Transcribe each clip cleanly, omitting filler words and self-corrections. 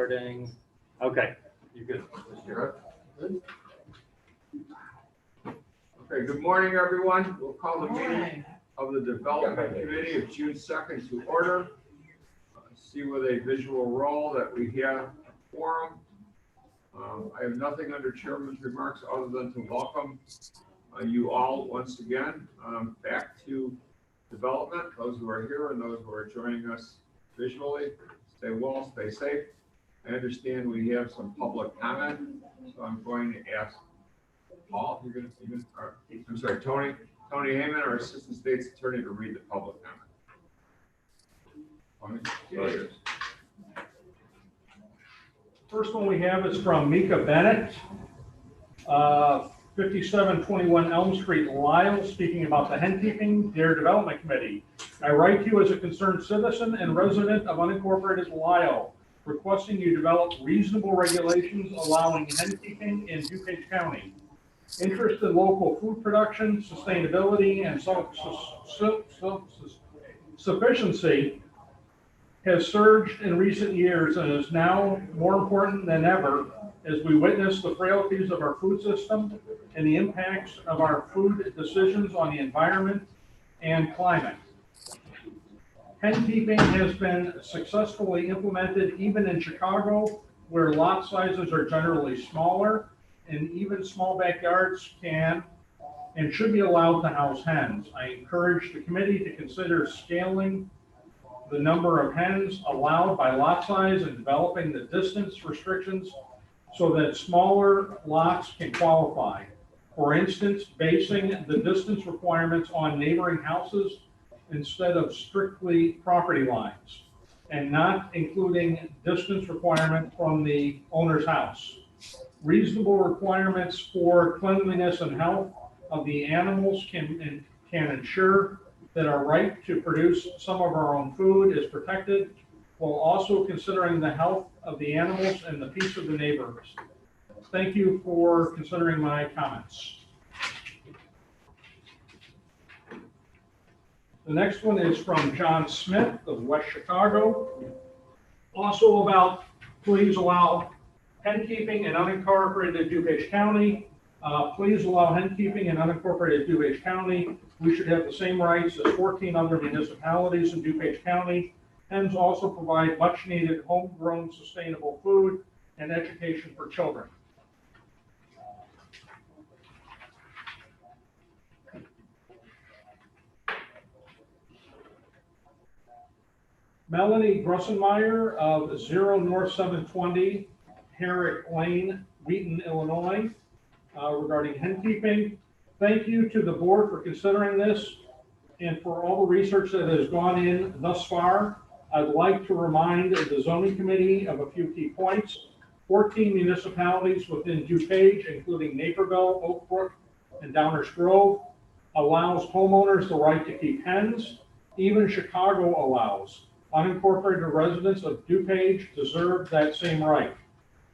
Starting. Okay, you good. Good. Okay, good morning, everyone. We'll call the meeting of the Development Committee of June 2nd to order. See with a visual roll that we have a quorum. I have nothing under Chairman's remarks other than to welcome you all once again back to development, those who are here and those who are joining us visually. Stay well, stay safe. I understand we have some public comment, so I'm going to ask Paul, I'm sorry, Tony Heyman, our Assistant State's Attorney, to read the public comment. Tony, First one we have is from Mika Bennett, 5721 Elm Street, Lisle, speaking about the hen keeping. Dear Development Committee, I write to you as a concerned citizen and resident of unincorporated Lisle, requesting you develop reasonable regulations allowing hen keeping in DuPage County. Interest in local food production, sustainability, and self-sufficiency has surged in recent years and is now more important than ever as we witness the frailties of our food system and the impacts of our food decisions on the environment and climate. Hen keeping has been successfully implemented even in Chicago, where lot sizes are generally smaller, and even small backyards can and should be allowed to house hens. I encourage the committee to consider scaling the number of hens allowed by lot size and developing the distance restrictions so that smaller lots can qualify. For instance, basing the distance requirements on neighboring houses instead of strictly property lines, and not including distance requirement from the owner's house. Reasonable requirements for cleanliness and health of the animals can ensure that our right to produce some of our own food is protected, while also considering the health of the animals and the peace of the neighbors. Thank you for considering my comments. The next one is from John Smith of West Chicago. Also about please allow hen keeping in unincorporated DuPage County. Please allow hen keeping in unincorporated DuPage County. We should have the same rights as 14 other municipalities in DuPage County. Hens also provide much needed homegrown sustainable food and education for children. Melanie Grossenmeyer of 0 North 720 Herrick Lane, Wheaton, Illinois, regarding hen keeping. Thank you to the board for considering this and for all the research that has gone in thus far. I'd like to remind the zoning committee of a few key points. 14 municipalities within DuPage, including Naperville, Oak Brook, and Downers Grove, allows homeowners the right to keep hens. Even Chicago allows. Unincorporated residents of DuPage deserve that same right.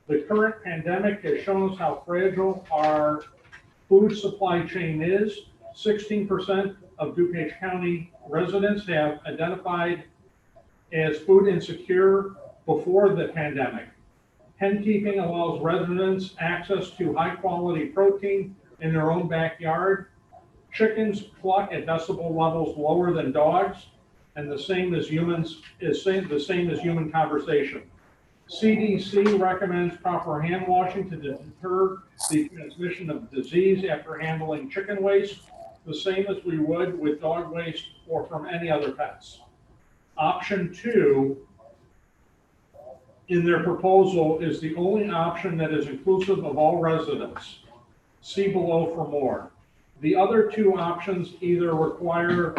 The current pandemic has shown us how fragile our food supply chain is. 16% of DuPage County residents have identified as food insecure before the pandemic. Hen keeping allows residents access to high quality protein in their own backyard. Chickens cluck at decibel levels lower than dogs, and the same as human conversation. CDC recommends proper hand washing to deter the transmission of disease after handling chicken waste, the same as we would with dog waste or from any other pets. Option 2 in their proposal is the only option that is inclusive of all residents. See below for more. The other two options either require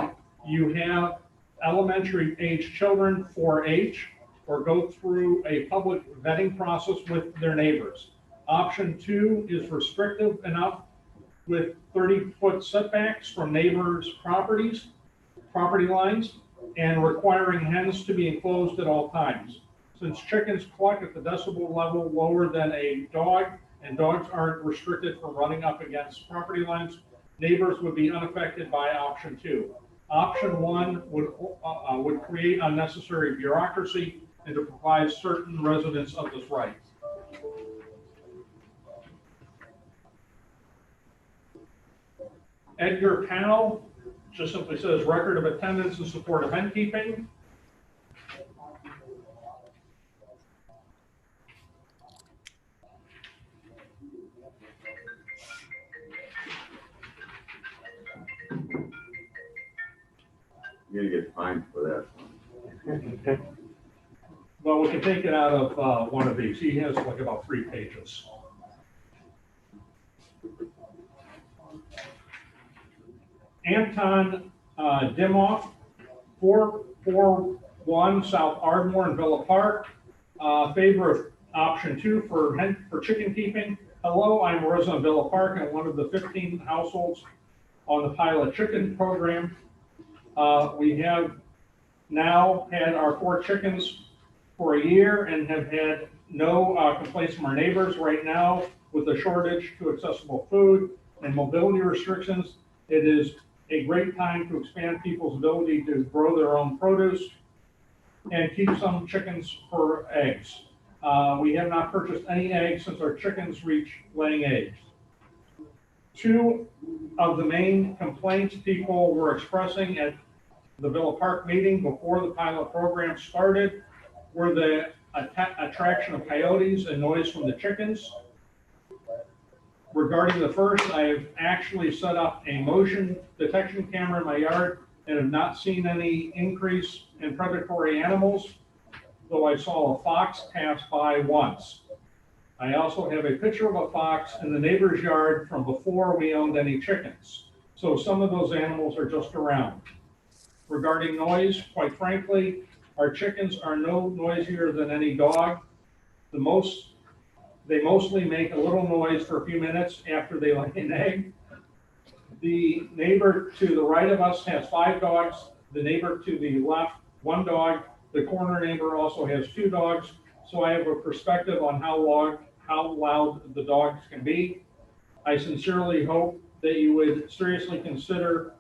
you have elementary age children 4-H or go through a public vetting process with their neighbors. Option 2 is restrictive enough with 30-foot setbacks from neighbors' property lines, and requiring hens to be enclosed at all times. Since chickens cluck at the decibel level lower than a dog, and dogs aren't restricted from running up against property lines, neighbors would be unaffected by option 2. Option 1 would create unnecessary bureaucracy and to provide certain residents of this right. Edgar Powell just simply says record of attendance in support of hen keeping. You're gonna get fined for that. Well, we can take it out of one of these. He has like about 3 pages. Anton Dimoff, 441 South Ardmore in Villa Park. Favor of option 2 for chicken keeping. Hello, I'm a resident of Villa Park and one of the 15 households on the pilot chicken program. We have now had our 4 chickens for a year and have had no complaints from our neighbors. Right now, with a shortage to accessible food and mobility restrictions, it is a great time to expand people's ability to grow their own produce and keep some chickens for eggs. We have not purchased any eggs since our chickens reach laying eggs. 2 of the main complaints people were expressing at the Villa Park meeting before the pilot program started were the attraction of coyotes and noise from the chickens. Regarding the first, I have actually set up a motion detection camera in my yard and have not seen any increase in predatory animals, though I saw a fox pass by once. I also have a picture of a fox in the neighbor's yard from before we owned any chickens. So some of those animals are just around. Regarding noise, quite frankly, our chickens are no noisier than any dog. They mostly make a little noise for a few minutes after they lay an egg. The neighbor to the right of us has 5 dogs. The neighbor to the left, 1 dog. The corner neighbor also has 2 dogs. So I have a perspective on how loud the dogs can be. I sincerely hope that you would seriously consider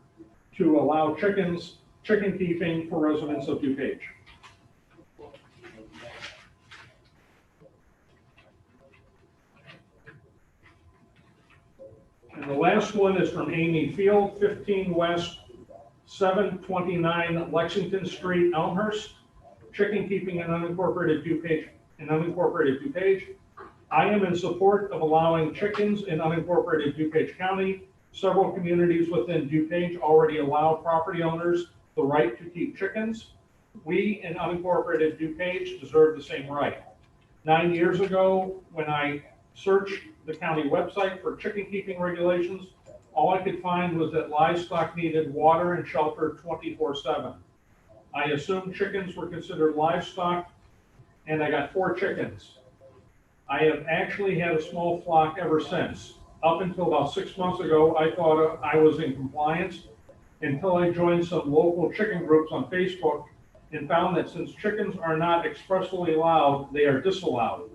to allow chicken keeping for residents of DuPage. And the last one is from Amy Field, 15 West 729 Lexington Street, Elmhurst. Chicken keeping in unincorporated DuPage. I am in support of allowing chickens in unincorporated DuPage County. Several communities within DuPage already allow property owners the right to keep chickens. We in unincorporated DuPage deserve the same right. 9 years ago, when I searched the county website for chicken keeping regulations, all I could find was that livestock needed water and shelter 24/7. I assumed chickens were considered livestock, and I got 4 chickens. I have actually had a small flock ever since. Up until about 6 months ago, I thought I was in compliance until I joined some local chicken groups on Facebook and found that since chickens are not expressly allowed, they are disallowed.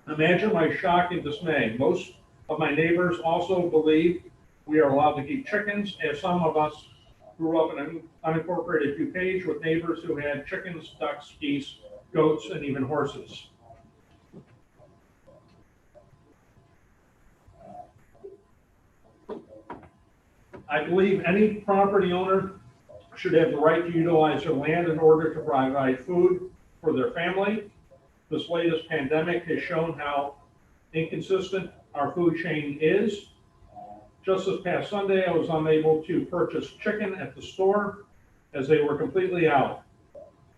Imagine my shock and dismay. Most of my neighbors also believe we are allowed to keep chickens, as some of us grew up in unincorporated DuPage with neighbors who had chickens, ducks, geese, goats, and even horses. I believe any property owner should have the right to utilize their land in order to provide food for their family. This latest pandemic has shown how inconsistent our food chain is. Just this past Sunday, I was unable to purchase chicken at the store as they were completely out.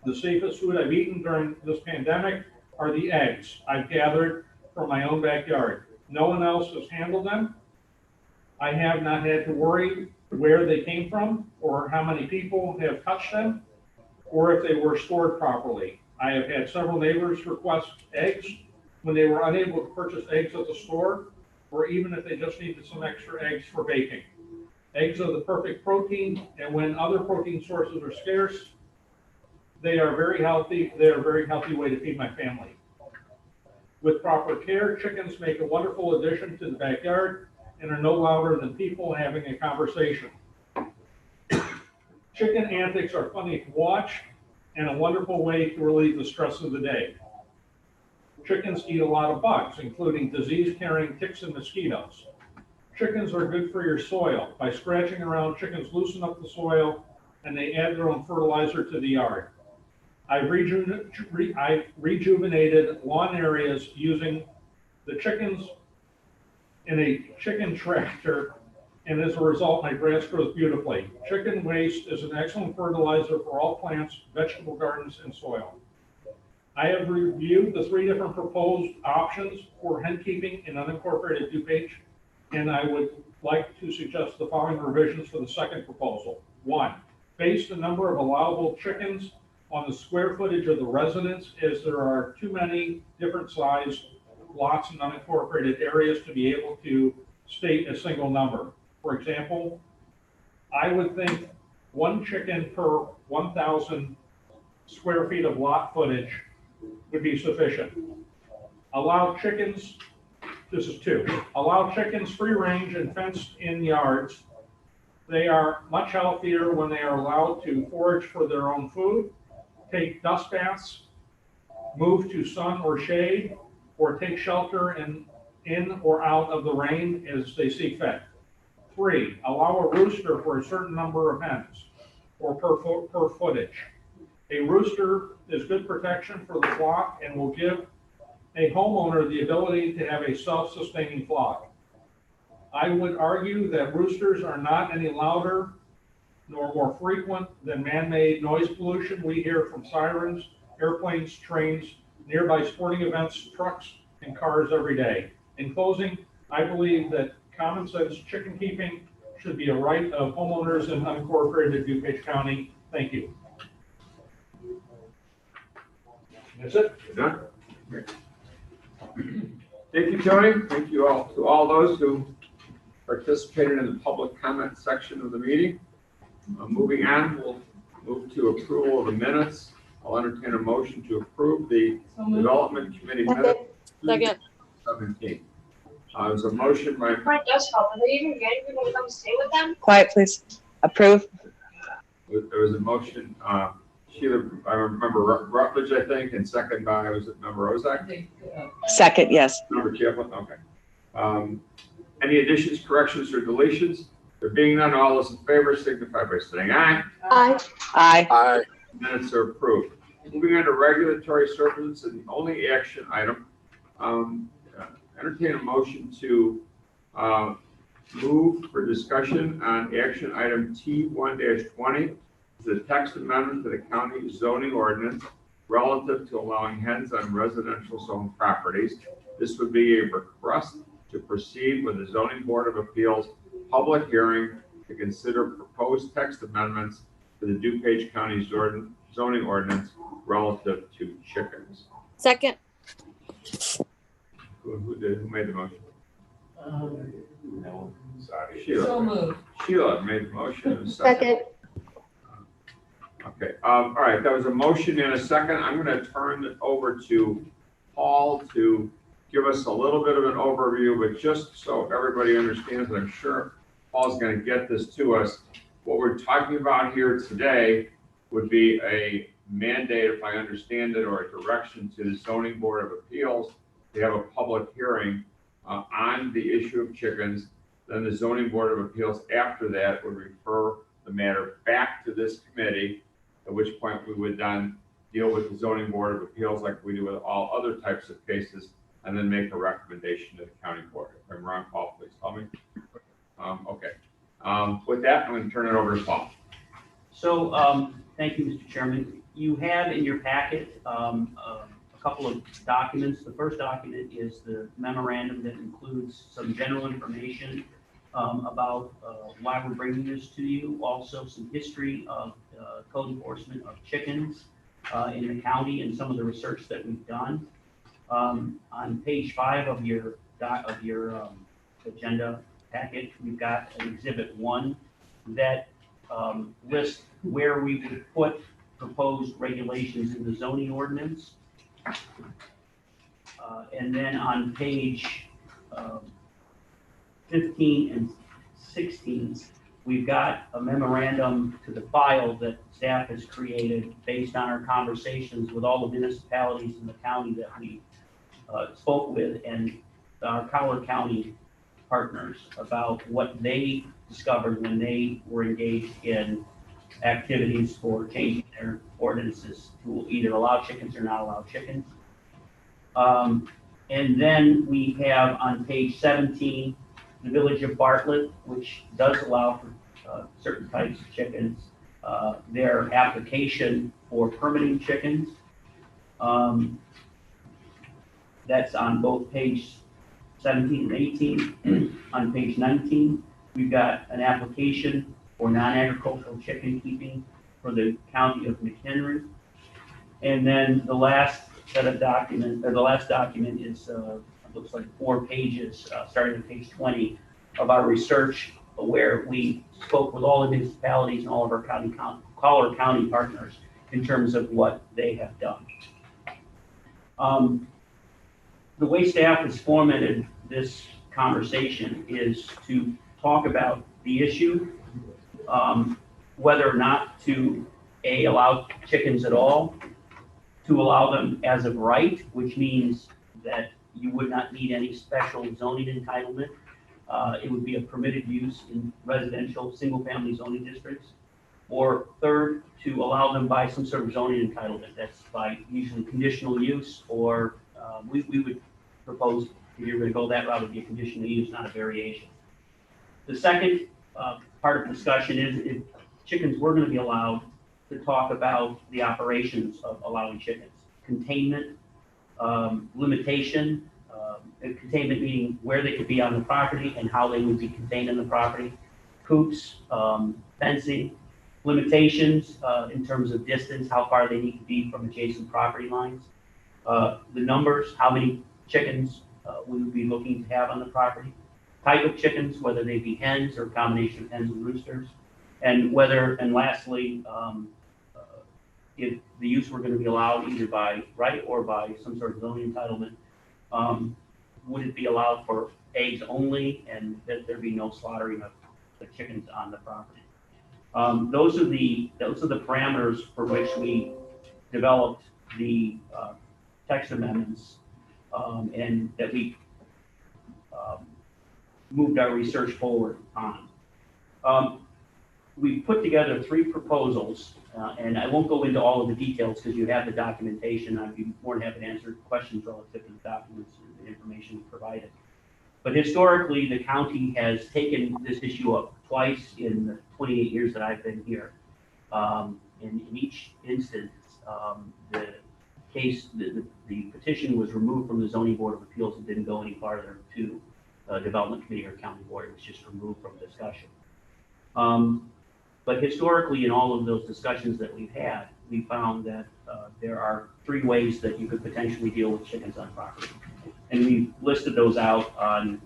The safest food I've eaten during this pandemic are the eggs I've gathered from my own backyard. No one else has handled them. I have not had to worry where they came from or how many people have touched them or if they were stored properly. I have had several neighbors request eggs when they were unable to purchase eggs at the store, or even if they just needed some extra eggs for baking. Eggs are the perfect protein, and when other protein sources are scarce, they are very healthy. They are a very healthy way to feed my family. With proper care, chickens make a wonderful addition to the backyard and are no louder than people having a conversation. Chicken antics are funny to watch, and a wonderful way to relieve the stress of the day. Chickens eat a lot of bugs, including disease-carrying ticks and mosquitoes. Chickens are good for your soil. By scratching around, chickens loosen up the soil and they add their own fertilizer to the yard. I've rejuvenated lawn areas using the chickens in a chicken tractor, and as a result, my grass grows beautifully. Chicken waste is an excellent fertilizer for all plants, vegetable gardens, and soil. I have reviewed the 3 different proposed options for hen keeping in unincorporated DuPage, and I would like to suggest the following revisions for the second proposal. 1, base the number of allowable chickens on the square footage of the residence, as there are too many different size lots in unincorporated areas to be able to state a single number. For example, I would think 1 chicken per 1,000 square feet of lot footage would be sufficient. Allow chickens, this is 2, allow chickens free range and fenced in yards. They are much healthier when they are allowed to forage for their own food, take dust baths, move to sun or shade, or take shelter in or out of the rain as they see fit. 3, allow a rooster for a certain number of hens or per footage. A rooster is good protection for the flock and will give a homeowner the ability to have a self-sustaining flock. I would argue that roosters are not any louder nor more frequent than man-made noise pollution we hear from sirens, airplanes, trains, nearby sporting events, trucks, and cars every day. In closing, I believe that common sense chicken keeping should be a right of homeowners in unincorporated DuPage County. Thank you. That's it. Done? Okay. Thank you, Tony. Thank you all to all those who participated in the public comment section of the meeting. Moving on, we'll move to approval of the minutes. I'll entertain a motion to approve the Development Committee minutes. Second. 17. There's a motion by. Quiet does help. Are they even getting people to come stay with them? Quiet, please. Approve. There was a motion, Sheila, I remember Rutledge, I think, and second by, was it member Ozak? Second, yes. Member Chaplin, okay. Any additions, corrections, or deletions? There being none, all those in favor signify by saying aye. Aye. Aye. Minutes are approved. Moving on to regulatory services, and the only action item, entertain a motion to move for discussion on action item T1-20, the text amendment to the county zoning ordinance relative to allowing hens on residential zone properties. This would be a request to proceed with the Zoning Board of Appeals public hearing to consider proposed text amendments to the DuPage County zoning ordinance relative to chickens. Second. Who made the motion? No. Sorry, Sheila. So moved. Sheila made the motion. Second. Okay, all right, that was a motion and a second. I'm going to turn it over to Paul to give us a little bit of an overview, but just so everybody understands, and I'm sure Paul's going to get this to us, what we're talking about here today would be a mandate, if I understand it, or a direction to the Zoning Board of Appeals to have a public hearing on the issue of chickens. Then the Zoning Board of Appeals after that would refer the matter back to this committee, at which point we would then deal with the Zoning Board of Appeals like we do with all other types of cases, and then make a recommendation to the county board. If I'm wrong, Paul, please tell me. Okay. With that, I'm going to turn it over to Paul. So, thank you, Mr. Chairman. You have in your packet a couple of documents. The first document is the memorandum that includes some general information about why we're bringing this to you. Also, some history of code enforcement of chickens in the county and some of the research that we've done. On page 5 of your agenda packet, we've got an Exhibit 1 that lists where we would put proposed regulations in the zoning ordinance. And then on page 15 and 16, we've got a memorandum to the file that staff has created based on our conversations with all the municipalities in the county that we spoke with and our Collier County partners about what they discovered when they were engaged in activities for changing their ordinances to either allow chickens or not allow chickens. And then we have on page 17, the village of Bartlett, which does allow for certain types of chickens, their application for permitting chickens. That's on both page 17 and 18. On page 19, we've got an application for non-agricultural chicken keeping for the county of McHenry. And then the last set of document, or the last document is, looks like 4 pages, starting at page 20 of our research, where we spoke with all the municipalities and all of our Collier County partners in terms of what they have done. The way staff has formatted this conversation is to talk about the issue, whether or not to allow chickens at all, to allow them as of right, which means that you would not need any special zoning entitlement. It would be a permitted use in residential, single-family zoning districts. Or third, to allow them by some sort of zoning entitlement. That's by usually conditional use, or we would propose, if you're going to go that route, would be a conditional use, not a variation. The second part of the discussion is if chickens were going to be allowed, to talk about the operations of allowing chickens. Containment, limitation, containment meaning where they could be on the property and how they would be contained in the property. Coops, fencing, limitations in terms of distance, how far they need to be from adjacent property lines. The numbers, how many chickens we would be looking to have on the property. Type of chickens, whether they be hens or a combination of hens and roosters. And whether, and lastly, if the use were going to be allowed either by right or by some sort of zoning entitlement, would it be allowed for eggs only and that there be no slaughtering of the chickens on the property? Those are the parameters for which we developed the text amendments and that we moved our research forward on. We put together 3 proposals, and I won't go into all of the details because you have the documentation. I'd be more than happy to answer questions relative to the documents and the information provided. But historically, the county has taken this issue up twice in the 28 years that I've been here. In each instance, the petition was removed from the Zoning Board of Appeals and didn't go any farther to Development Committee or County Board. It was just removed from discussion. But historically, in all of those discussions that we've had, we found that there are 3 ways that you could potentially deal with chickens on property. And we've listed those out on,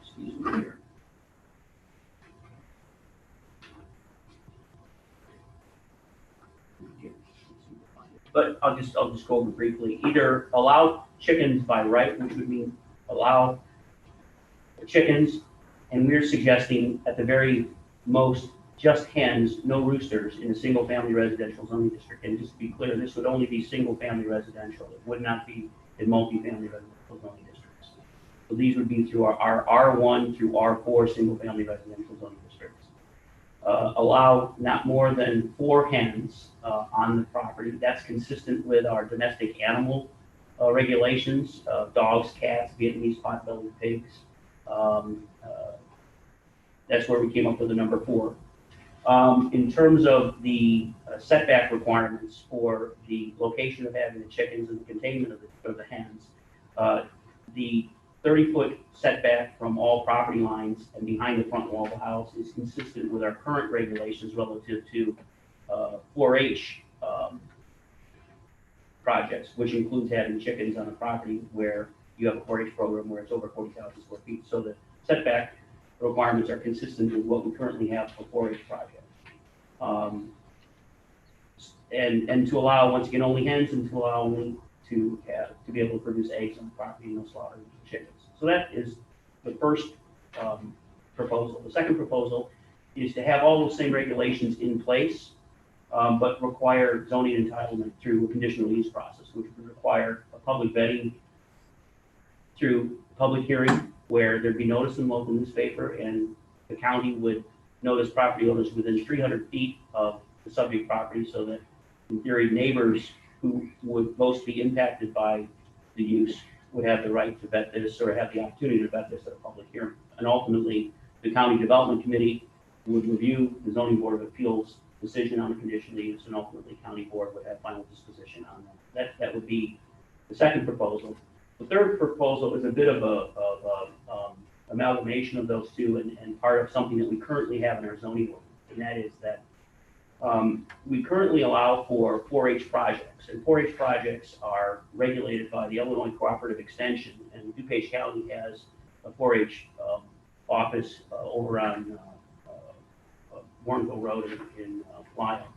excuse me here. But I'll just go over briefly. Either allow chickens by right, which would mean allow chickens, and we're suggesting at the very most just hens, no roosters in a single-family residential zoning district. And just to be clear, this would only be single-family residential. It would not be in multi-family residential zoning districts. So these would be through our R1 through R4 single-family residential zoning districts. Allow not more than 4 hens on the property. That's consistent with our domestic animal regulations, dogs, cats, Vietnamese pot-bellied pigs. That's where we came up with the number 4. In terms of the setback requirements for the location of having the chickens and the containment of the hens, the 30-foot setback from all property lines and behind the front wall of the house is consistent with our current regulations relative to 4-H projects, which includes having chickens on a property where you have a 4-H program where it's over 40,000 square feet. So the setback requirements are consistent with what we currently have for 4-H projects. And to allow, once again, only hens, and to allow only to be able to produce eggs on the property, no slaughtering of chickens. So that is the first proposal. The second proposal is to have all those same regulations in place, but require zoning entitlement through a conditional use process, which would require a public vetting through a public hearing where there'd be notice in the local newspaper, and the county would notice property owners within 300 feet of the subject property, so that in theory, neighbors who would most be impacted by the use would have the right to vet this or have the opportunity to vet this at a public hearing. And ultimately, the county development committee would review the zoning board of appeals decision on the conditional use, and ultimately county board would have final disposition on that. That would be the second proposal. The third proposal is a bit of a amalgamation of those two and part of something that we currently have in our zoning ordinance, and that is that we currently allow for 4-H projects, and 4-H projects are regulated by the Illinois Cooperative Extension, and DuPage County has a 4-H office over on Warrenville Road in Lyle.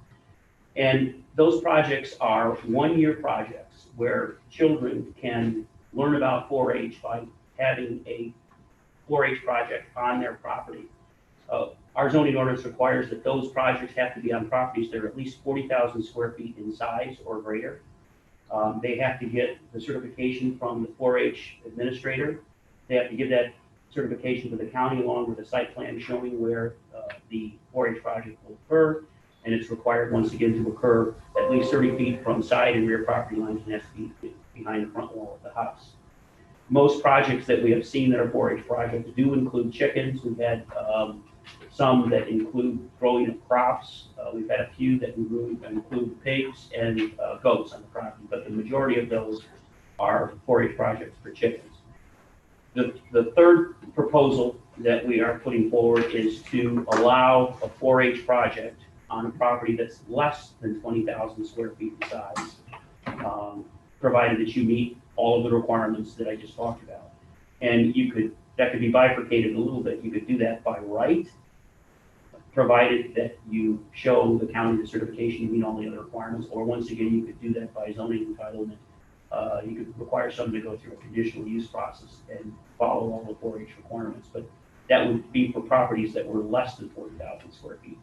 And those projects are 1-year projects where children can learn about 4-H by having a 4-H project on their property. Our zoning ordinance requires that those projects have to be on properties that are at least 40,000 square feet in size or greater. They have to get the certification from the 4-H administrator. They have to give that certification to the county along with a site plan showing where the 4-H project will occur. And it's required once again to occur at least 30 feet from side and rear property lines, and has to be behind the front wall of the house. Most projects that we have seen that are 4-H projects do include chickens. We've had some that include growing of crops. We've had a few that include pigs and goats on the property, but the majority of those are 4-H projects for chickens. The third proposal that we are putting forward is to allow a 4-H project on a property that's less than 20,000 square feet in size, provided that you meet all of the requirements that I just talked about. And that could be bifurcated a little bit. You could do that by right, provided that you show the county the certification you meet all the other requirements, or once again, you could do that by zoning entitlement. You could require someone to go through a conditional use process and follow all the 4-H requirements, but that would be for properties that were less than 40,000 square feet.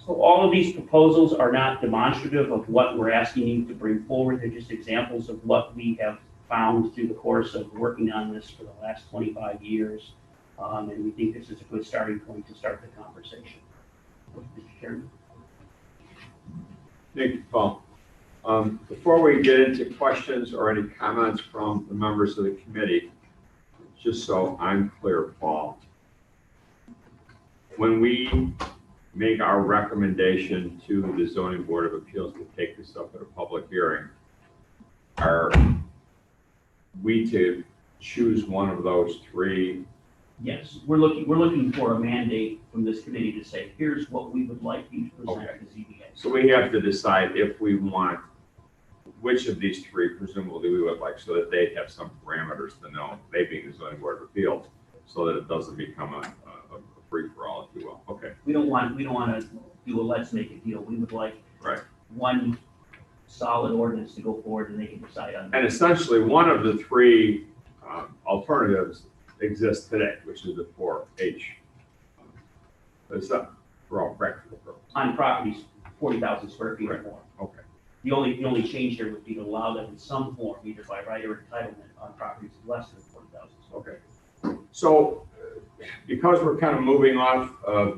So all of these proposals are not demonstrative of what we're asking you to bring forward. They're just examples of what we have found through the course of working on this for the last 25 years. And we think this is a good starting point to start the conversation. Mr. Chairman. Thank you, Paul. Before we get into questions or any comments from the members of the committee, just so I'm clear, Paul, when we make our recommendation to the Zoning Board of Appeals to take this up at a public hearing, are we to choose one of those three? Yes, we're looking for a mandate from this committee to say, here's what we would like you to present Okay. to ZBA. So we have to decide if we want which of these three presumably we would like, so that they have some parameters to know, they being the Zoning Board of Appeals, so that it doesn't become a free-for-all, if you will. Okay. We don't want to do a let's make a deal. We would like Right. one solid ordinance to go forward and they can decide on. And essentially, one of the three alternatives exists today, which is the 4-H. It's not for all practical purposes. On properties 40,000 square feet or Right. more. Okay. The only change here would be to allow them in some form, either by right or entitlement, on properties less than 40,000. Okay. So because we're kind of moving off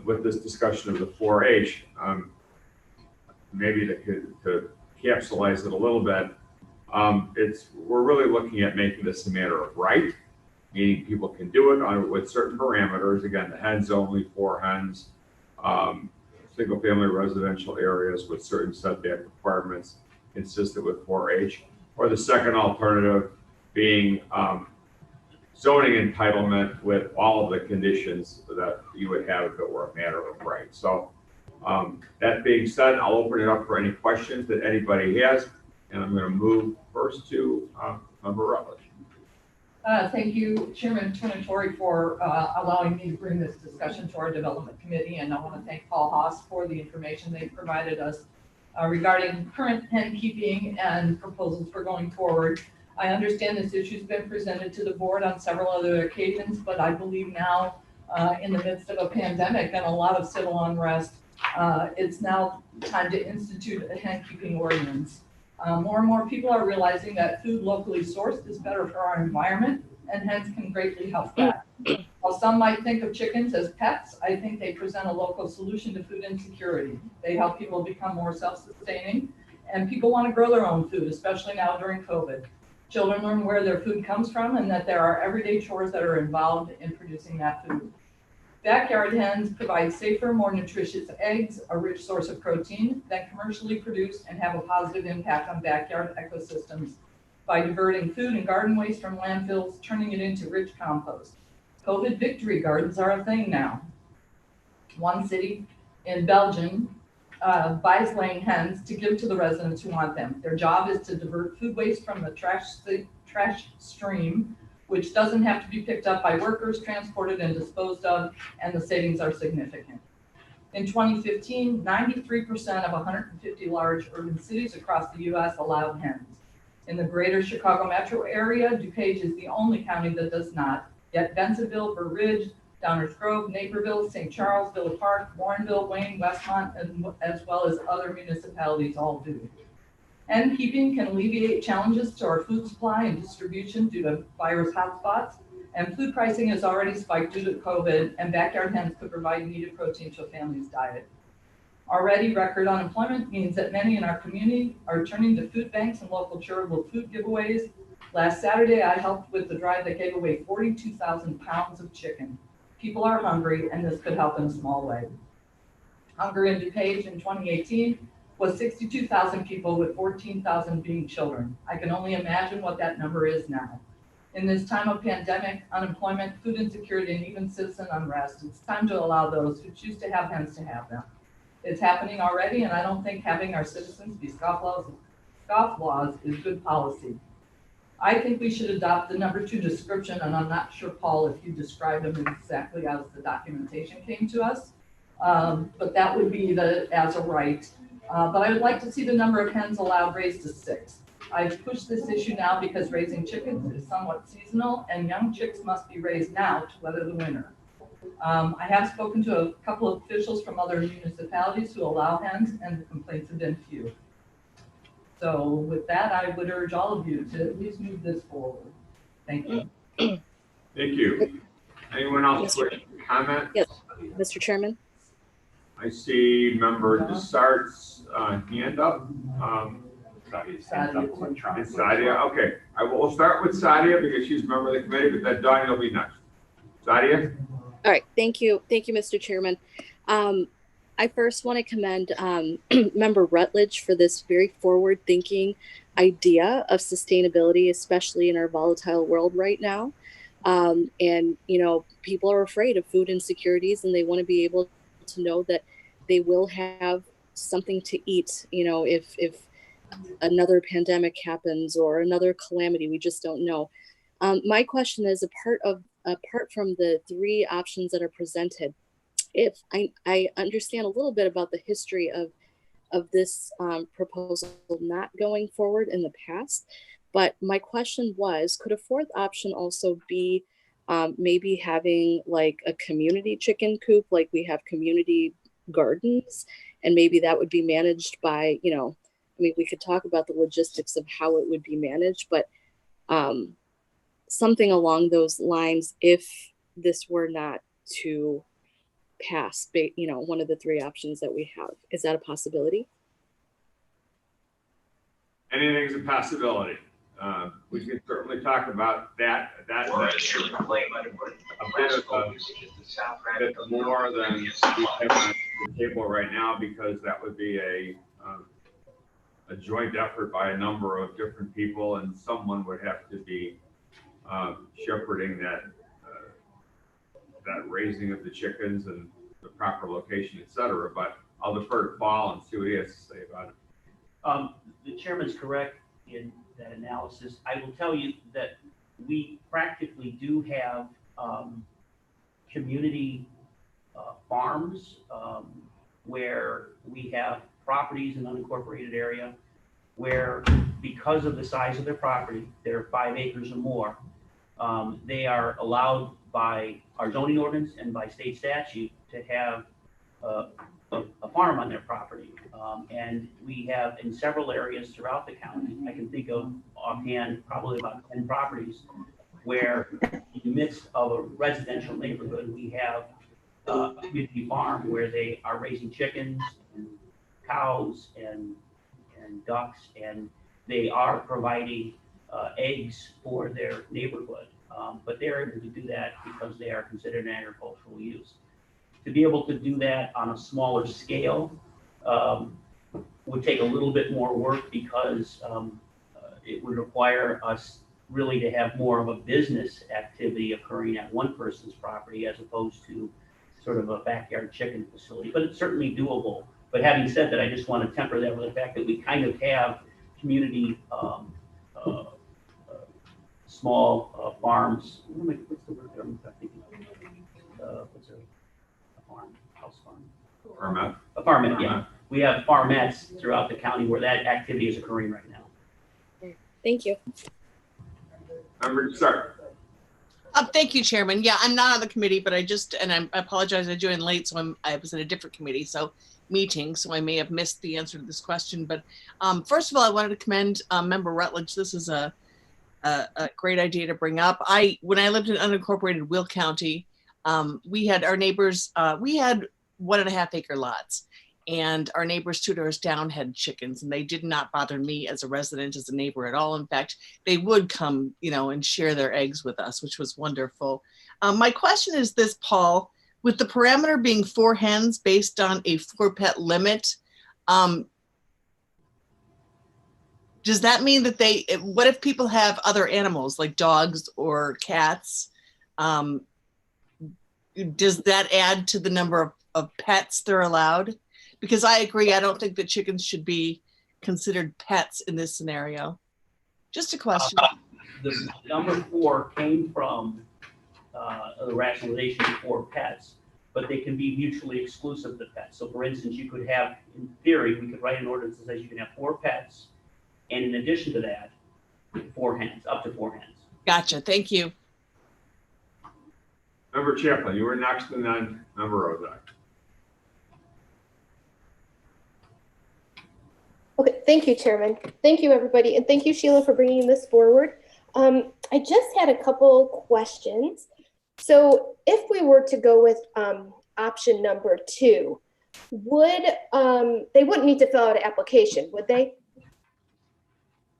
with this discussion of the 4-H, maybe to capsulize it a little bit, we're really looking at making this a matter of right, meaning people can do it with certain parameters. Again, the hens only 4 hens, single-family residential areas with certain setback requirements consistent with 4-H, or the second alternative being zoning entitlement with all of the conditions that you would have if it were a matter of right. So that being said, I'll open it up for any questions that anybody has, and I'm going to move first to Member Rutledge. Thank you, Chairman Tornatori, for allowing me to bring this discussion to our development committee. And I want to thank Paul Haas for the information they provided us regarding current hen keeping and proposals for going forward. I understand this issue's been presented to the board on several other occasions, but I believe now, in the midst of a pandemic and a lot of civil unrest, it's now time to institute a hen keeping ordinance. More and more people are realizing that food locally sourced is better for our environment, and hens can greatly help that. While some might think of chickens as pets, I think they present a local solution to food insecurity. They help people become more self-sustaining, and people want to grow their own food, especially now during COVID. Children learn where their food comes from and that there are everyday chores that are involved in producing that food. Backyard hens provide safer, more nutritious eggs, a rich source of protein than commercially produced, and have a positive impact on backyard ecosystems by diverting food and garden waste from landfills, turning it into rich compost. COVID victory gardens are a thing now. One city in Belgium buys laying hens to give to the residents who want them. Their job is to divert food waste from the trash stream, which doesn't have to be picked up by workers, transported and disposed of, and the savings are significant. In 2015, 93% of 150 large urban cities across the US allowed hens. In the greater Chicago metro area, DuPage is the only county that does not, yet Bensenville, Burr Ridge, Downers Grove, Naperville, St. Charles, Villa Park, Warrenville, Wayne, Westmont, as well as other municipalities all do. Hen keeping can alleviate challenges to our food supply and distribution due to virus hotspots, and food pricing has already spiked due to COVID, and backyard hens could provide needed protein to a family's diet. Already, record unemployment means that many in our community are turning to food banks and local charitable food giveaways. Last Saturday, I helped with the drive that gave away 42,000 pounds of chicken. People are hungry, and this could help in a small way. Hunger in DuPage in 2018 was 62,000 people, with 14,000 being children. I can only imagine what that number is now. In this time of pandemic, unemployment, food insecurity, and even citizen unrest, it's time to allow those who choose to have hens to have them. It's happening already, and I don't think having our citizens be scofflaws is good policy. I think we should adopt the number 2 description, and I'm not sure, Paul, if you described them exactly as the documentation came to us, but that would be as a right. But I would like to see the number of hens allowed raised to 6. I've pushed this issue now because raising chickens is somewhat seasonal, and young chicks must be raised now to weather the winter. I have spoken to a couple of officials from other municipalities who allow hens, and the complaints have been few. So with that, I would urge all of you to at least move this forward. Thank you. Thank you. Anyone else wish to comment? Yes, Mr. Chairman. I see member Desart's hand up. And Sadia, okay. We'll start with Sadia because she's a member of the committee, but then Donnie will be next. Sadia? All right, thank you, Mr. Chairman. I first want to commend Member Rutledge for this very forward-thinking idea of sustainability, especially in our volatile world right now. And people are afraid of food insecurities, and they want to be able to know that they will have something to eat. If another pandemic happens or another calamity, we just don't know. My question is, apart from the 3 options that are presented, if I understand a little bit about the history of this proposal not going forward in the past, but my question was, could a 4th option also be maybe having like a community chicken coop, like we have community gardens, and maybe that would be managed by, we could talk about the logistics of how it would be managed, but something along those lines if this were not to pass, one of the 3 options that we have. Is that a possibility? Anything's a possibility. We can certainly talk about that. That's a bit more than we have on the table right now, because that would be a joint effort by a number of different people, and someone would have to be shepherding that raising of the chickens and the proper location, etc. But I'll defer to Paul and see what he has to say about it. The chairman's correct in that analysis. I will tell you that we practically do have community farms where we have properties in unincorporated area where because of the size of their property, they're 5 acres or more, they are allowed by our zoning ordinance and by state statute to have a farm on their property. And we have in several areas throughout the county, I can think of offhand probably about 10 properties where in the midst of a residential neighborhood, we have a community farm where they are raising chickens and cows and ducks, and they are providing eggs for their neighborhood. But they're able to do that because they are considered an agricultural use. To be able to do that on a smaller scale would take a little bit more work because it would require us really to have more of a business activity occurring at one person's property as opposed to sort of a backyard chicken facility, but it's certainly doable. But having said that, I just want to temper that with the fact that we kind of have community small farms. What's the word there? I'm thinking of? What's a farm? House farm? Farmette. A farmette, yeah. We have farmettes throughout the county where that activity is occurring right now. Thank you. Member Stark. Thank you, Chairman. Yeah, I'm not on the committee, but I apologize, I joined late, so I was in a different committee, so I may have missed the answer to this question. But first of all, I wanted to commend Member Rutledge. This is a great idea to bring up. When I lived in unincorporated Will County, we had our neighbors, we had 1.5 acre lots. And our neighbors 2 doors down had chickens, and they did not bother me as a resident, as a neighbor at all. In fact, they would come, and share their eggs with us, which was wonderful. My question is this, Paul, with the parameter being 4 hens based on a 4 pet limit, does that mean that what if people have other animals like dogs or cats? Does that add to the number of pets they're allowed? Because I agree, I don't think that chickens should be considered pets in this scenario. Just a question. The number 4 came from the rationalization for pets, but they can be mutually exclusive to pets. So for instance, you could have, in theory, we could write an ordinance that says you can have 4 pets, and in addition to that, 4 hens, up to 4 hens. Gotcha, thank you. Member Chaplin, you were next, and then Member Rozak. Okay, thank you, Chairman. Thank you, everybody. And thank you, Sheila, for bringing this forward. I just had a couple questions. So if we were to go with option number 2, they wouldn't need to fill out an application, would they?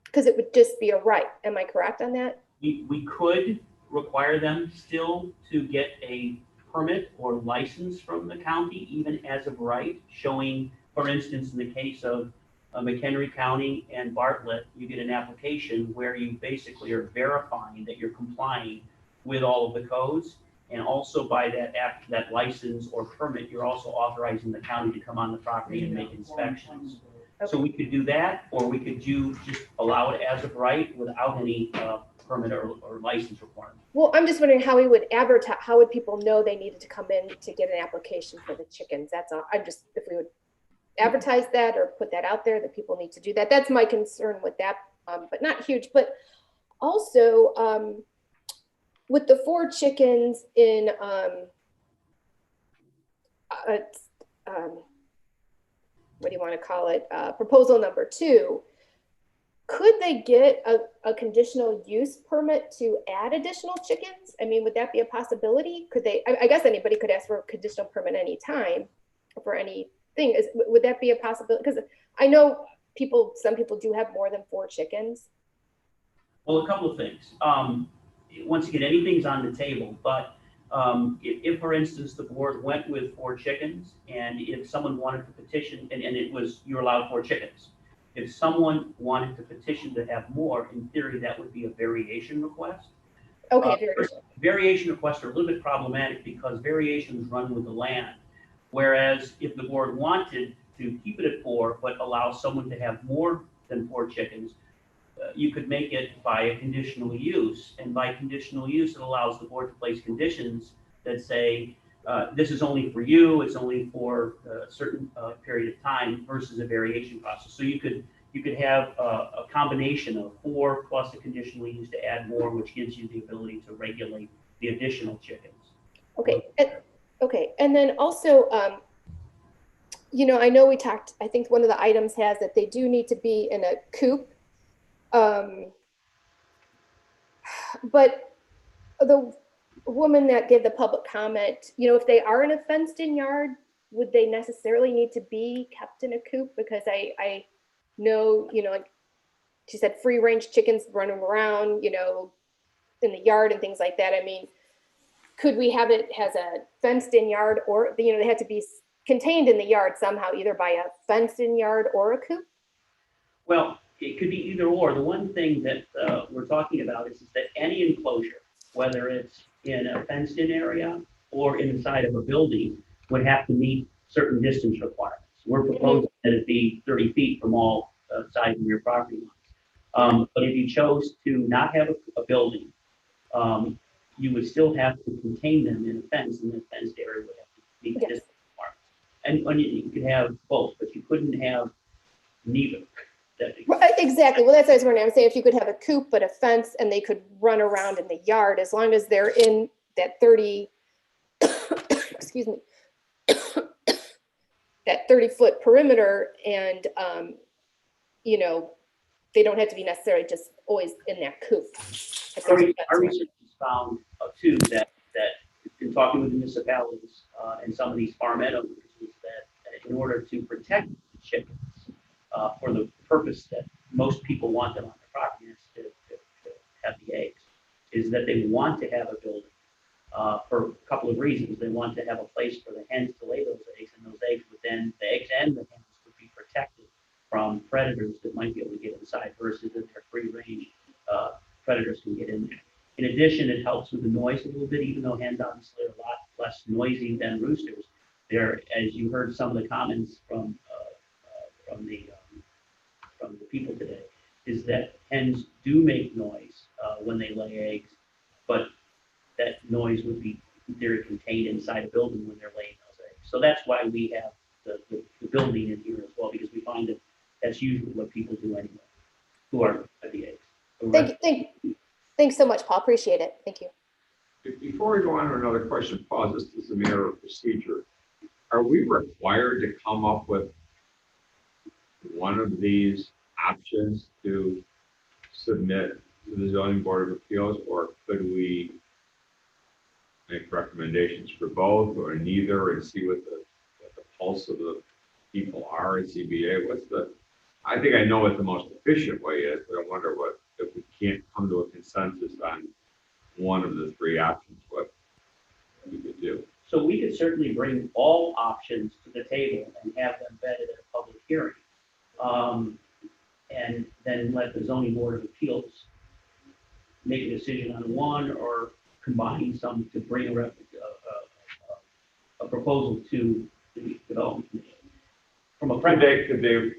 Because it would just be a right. Am I correct on that? We could require them still to get a permit or license from the county, even as of right, showing, for instance, in the case of McHenry County and Bartlett, you get an application where you basically are verifying that you're complying with all of the codes. And also by that license or permit, you're also authorizing the county to come on the property and make inspections. Okay. So we could do that, or we could just allow it as of right without any permit or license requirement. Well, I'm just wondering how we would advertise, how would people know they needed to come in to get an application for the chickens? That's all. If we would advertise that or put that out there that people need to do that. That's my concern with that, but not huge. But also with the 4 chickens in what do you want to call it? Proposal number 2. Could they get a conditional use permit to add additional chickens? I mean, would that be a possibility? Could they? I guess anybody could ask for a conditional permit anytime for anything. Would that be a possibility? Because I know some people do have more than 4 chickens. Well, a couple of things. Once again, anything's on the table, but if, for instance, the board went with 4 chickens, and if someone wanted to petition, and you're allowed 4 chickens. If someone wanted to petition to have more, in theory, that would be a variation request. Okay, variation requests are a little bit problematic because variations run with the land. Whereas if the board wanted to keep it at 4, but allow someone to have more than 4 chickens, you could make it by a conditional use. And by conditional use, it allows the board to place conditions that say, this is only for you, it's only for a certain period of time versus a variation process. So you could have a combination of 4 plus a conditional use to add more, which gives you the ability to regulate the additional chickens. Okay. Okay. And then also, you know, I know we talked, I think one of the items has that they do need to be in a coop. But the woman that gave the public comment, you know, if they are in a fenced in yard, would they necessarily need to be kept in a coop? Because I know, you know, like she said, free range chickens running around, you know, in the yard and things like that. I mean, could we have it as a fenced in yard, or, you know, they had to be contained in the yard somehow, either by a fenced in yard or a coop? Well, it could be either or. The one thing that we're talking about is that any enclosure, whether it's in a fenced in area or inside of a building, would have to meet certain distance requirements. We're proposing that it be 30 feet from all sides of your property lines. But if you chose to not have a building, you would still have to contain them in a fence, and the fenced area would have to meet the distance requirements. And you could have both, but you couldn't have neither. Exactly. Well, that's what I was wondering. I'm saying if you could have a coop but a fence, and they could run around in the yard, as long as they're in that 30, excuse me, that 30-foot perimeter, and you know, they don't have to be necessarily just always in that coop. Our research has found too that in talking with municipalities and some of these farm owners is that in order to protect the chickens for the purpose that most people want them on their property is to have the eggs, is that they want to have a building for a couple of reasons. They want to have a place for the hens to lay those eggs, and those eggs would then, the eggs and the hens would be protected from predators that might be able to get inside, versus if they're free range, predators can get in there. In addition, it helps with the noise a little bit, even though hens obviously are a lot less noisy than roosters. They're, as you heard some of the comments from the people today, is that hens do make noise when they lay eggs, but that noise would be very contained inside a building when they're laying those eggs. So that's why we have the building in here as well, because we find that that's usually what people do anyway, who are at the eggs. Thanks so much, Paul. Appreciate it. Thank you. Before we go on to another question, Paul, just as a matter of procedure, are we required to come up with one of these options to submit to the Zoning Board of Appeals, or could we make recommendations for both or neither and see what the pulse of the people are at ZBA? I think I know what the most efficient way is, but I wonder what, if we can't come to a consensus on one of the three options, what we could do. So we could certainly bring all options to the table and have them vetted at a public hearing. And then let the Zoning Board of Appeals make a decision on one, or combine some to bring a proposal to the development commission. From a could they,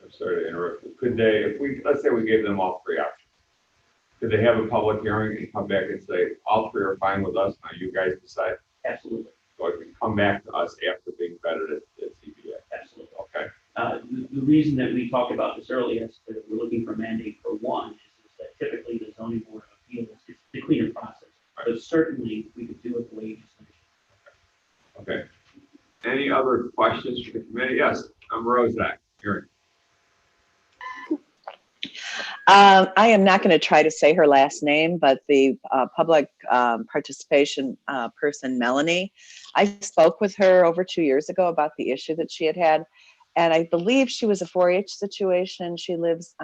I'm sorry to interrupt, could they, if we, let's say we gave them all three options, could they have a public hearing and come back and say, all three are fine with us, now you guys decide? Absolutely. So it can come back to us after being vetted at ZBA? Absolutely. Okay. The reason that we talked about this earlier is that we're looking for a mandate for one is that typically the Zoning Board of Appeals is the cleaner process. Right. But certainly we could do it the way you just mentioned. Okay. Any other questions for the committee? Yes, I'm Rozak. Hearing. I am not going to try to say her last name, but the public participation person, Melanie, I spoke with her over 2 years ago about the issue that she had. And I believe she was a 4-H situation. She lives,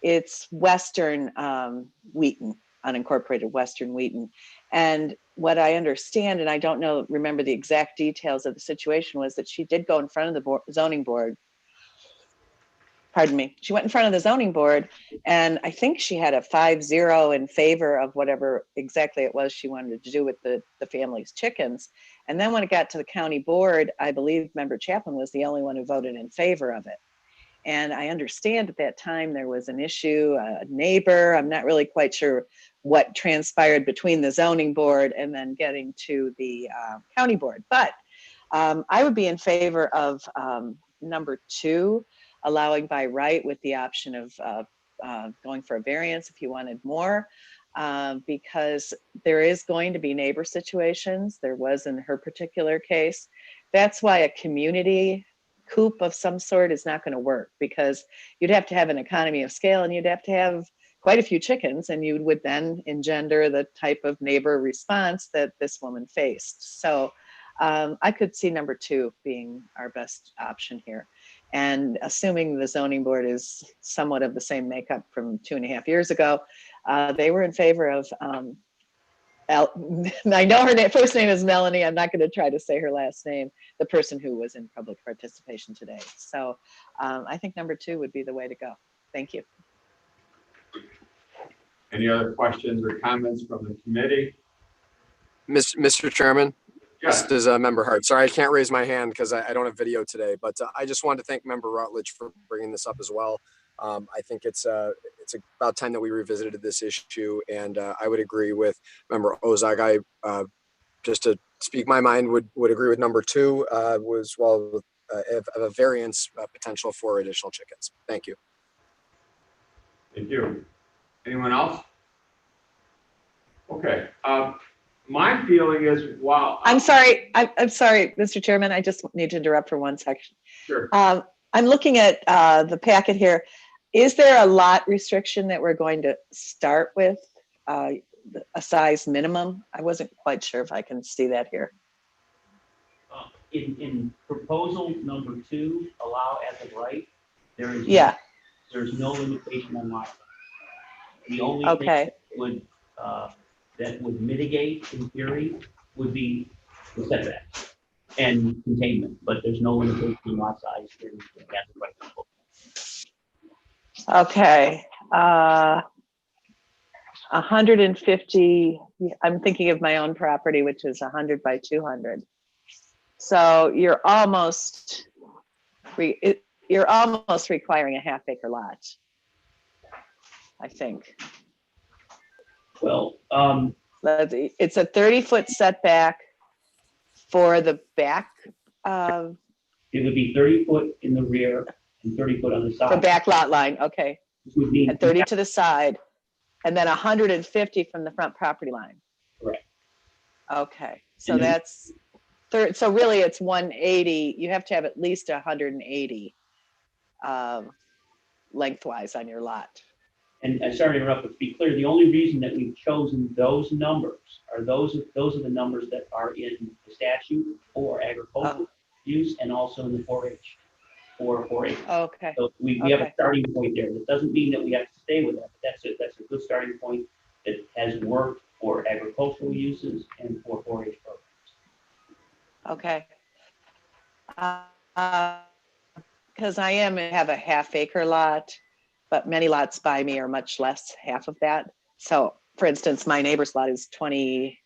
it's Western Wheaton, unincorporated Western Wheaton. And what I understand, and I don't know, remember the exact details of the situation, was that she did go in front of the zoning board. Pardon me. She went in front of the zoning board, and I think she had a 5-0 in favor of whatever exactly it was she wanted to do with the family's chickens. And then when it got to the county board, I believe Member Chaplin was the only one who voted in favor of it. And I understand at that time there was an issue, a neighbor, I'm not really quite sure what transpired between the zoning board and then getting to the county board. But I would be in favor of number 2. allowing by right with the option of going for a variance if you wanted more, because there is going to be neighbor situations. There was in her particular case. That's why a community coop of some sort is not going to work, because you'd have to have an economy of scale and you'd have to have quite a few chickens, and you would then engender the type of neighbor response that this woman faced. So I could see number 2 being our best option here. And assuming the zoning board is somewhat of the same makeup from 2.5 years ago, they were in favor of, I know her first name is Melanie. I'm not going to try to say her last name, the person who was in public participation today. So I think number 2 would be the way to go. Thank you. Any other questions or comments from the committee? Mr. Chairman, Yes. this is Member Hart. Sorry, I can't raise my hand because I don't have video today, but I just wanted to thank Member Rutledge for bringing this up as well. I think it's about time that we revisited this issue, and I would agree with Member Ozag. I just to speak my mind would agree with number 2 was well of a variance potential for additional chickens. Thank you. Thank you. Anyone else? Okay. My feeling is, wow. I'm sorry, Mr. Chairman, I just need to interrupt for one section. Sure. I'm looking at the packet here. Is there a lot restriction that we're going to start with, a size minimum? I wasn't quite sure if I can see that here. In proposal number 2, allow as of right, there's no limitation on lot size. The only thing that would mitigate, in theory, would be the setbacks and containment, but there's no limitation on lot size in as of right proposal. Okay. 150, I'm thinking of my own property, which is 100 by 200. So you're almost requiring a half-acre lot, I think. Well, it's a 30-foot setback for the back. It would be 30 foot in the rear and 30 foot on the side. The back lot line, okay. Would be And 30 to the side, and then 150 from the front property line. Correct. Okay, so that's so really it's 180. You have to have at least 180 lengthwise on your lot. And sorry to interrupt, but to be clear, the only reason that we've chosen those numbers are those are the numbers that are in the statute for agricultural use and also in the 4-H for 4-H. Okay. So we have a starting point there. That doesn't mean that we have to stay with that, but that's a good starting point that has worked for agricultural uses and for 4-H programs. Okay. Because I have a half-acre lot, but many lots by me are much less, half of that. So for instance, my neighbor's lot is 20,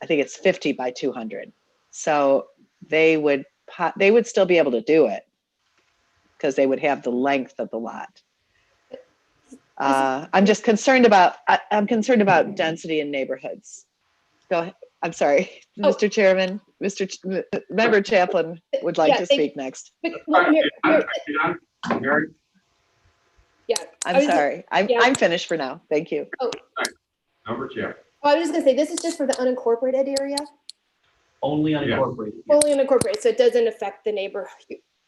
I think it's 50 by 200. So they would still be able to do it because they would have the length of the lot. I'm just concerned about, I'm concerned about density in neighborhoods. Go ahead. I'm sorry, Mr. Chairman, Member Chaplin would like to speak next. Mary? Yeah. I'm sorry. I'm finished for now. Thank you. Oh. Number 2. Well, I was just gonna say, this is just for the unincorporated area? Only unincorporated. Yeah. Only unincorporated, so it doesn't affect the neighbor,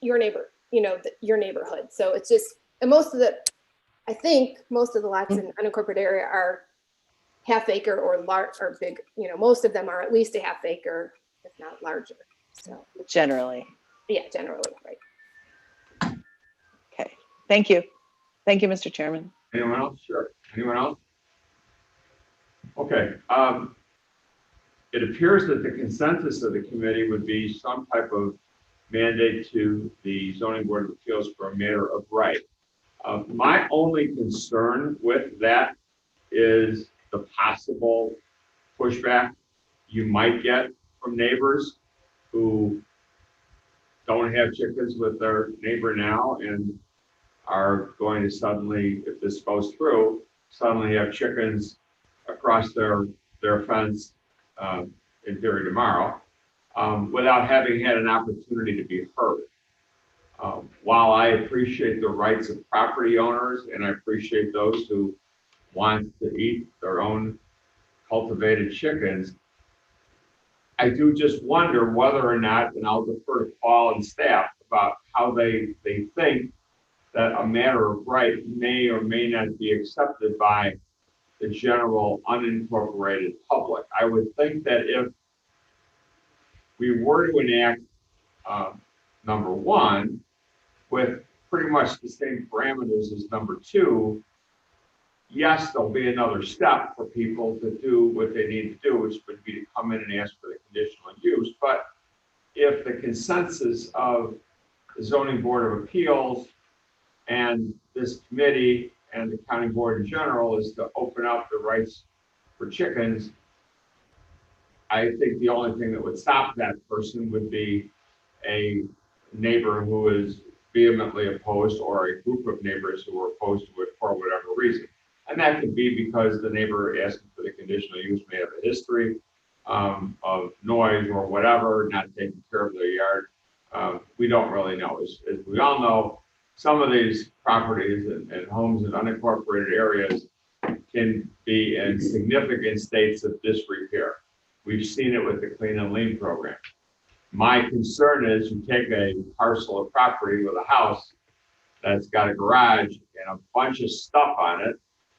your neighbor, your neighborhood. So it's just, and I think most of the lots in unincorporated area are half-acre or large or big, most of them are at least a half-acre, if not larger, so. Generally. Yeah, generally, right. Okay, thank you. Thank you, Mr. Chairman. Anyone else? Sure. Anyone else? Okay. It appears that the consensus of the committee would be some type of mandate to the Zoning Board of Appeals for a matter of right. My only concern with that is the possible pushback you might get from neighbors who don't have chickens with their neighbor now and are going to suddenly, if this goes through, suddenly have chickens across their fence in theory tomorrow, without having had an opportunity to be heard. While I appreciate the rights of property owners and I appreciate those who want to eat their own cultivated chickens, I do just wonder whether or not, and I'll defer to Paul and staff about how they think that a matter of right may or may not be accepted by the general unincorporated public. I would think that if we were to enact number one with pretty much the same parameters as number two, yes, there'll be another step for people to do what they need to do, which would be to come in and ask for the conditional use. But if the consensus of the zoning board of appeals and this committee and the county board in general is to open up the rights for chickens, I think the only thing that would stop that person would be a neighbor who is vehemently opposed or a group of neighbors who are opposed to it for whatever reason. And that could be because the neighbor asking for the conditional use may have a history of noise or whatever, not taking care of their yard. We don't really know. As we all know, some of these properties and homes in unincorporated areas can be in significant states of disrepair. We've seen it with the Clean and Lean program. My concern is you take a parcel of property with a house that's got a garage and a bunch of stuff on it,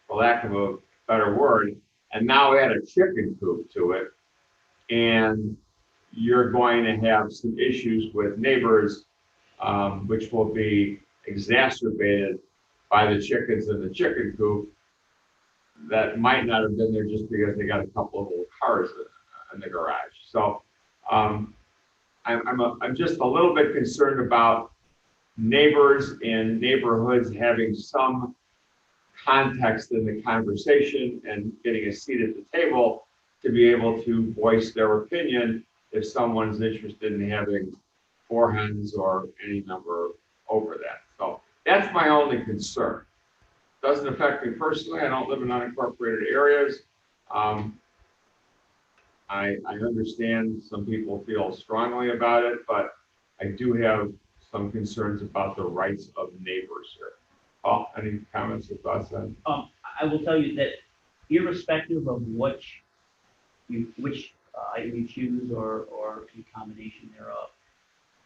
for lack of a better word, and now add a chicken coop to it, and you're going to have some issues with neighbors, which will be exacerbated by the chickens in the chicken coop that might not have been there just because they got a couple of little cars in the garage. So I'm just a little bit concerned about neighbors and neighborhoods having some context in the conversation and getting a seat at the table to be able to voice their opinion if someone's interested in having 4 hens or any number over that. So that's my only concern. Doesn't affect me personally. I don't live in unincorporated areas. I understand some people feel strongly about it, but I do have some concerns about the rights of neighbors here. Paul, any comments or thoughts on? I will tell you that irrespective of which item you choose or a combination thereof,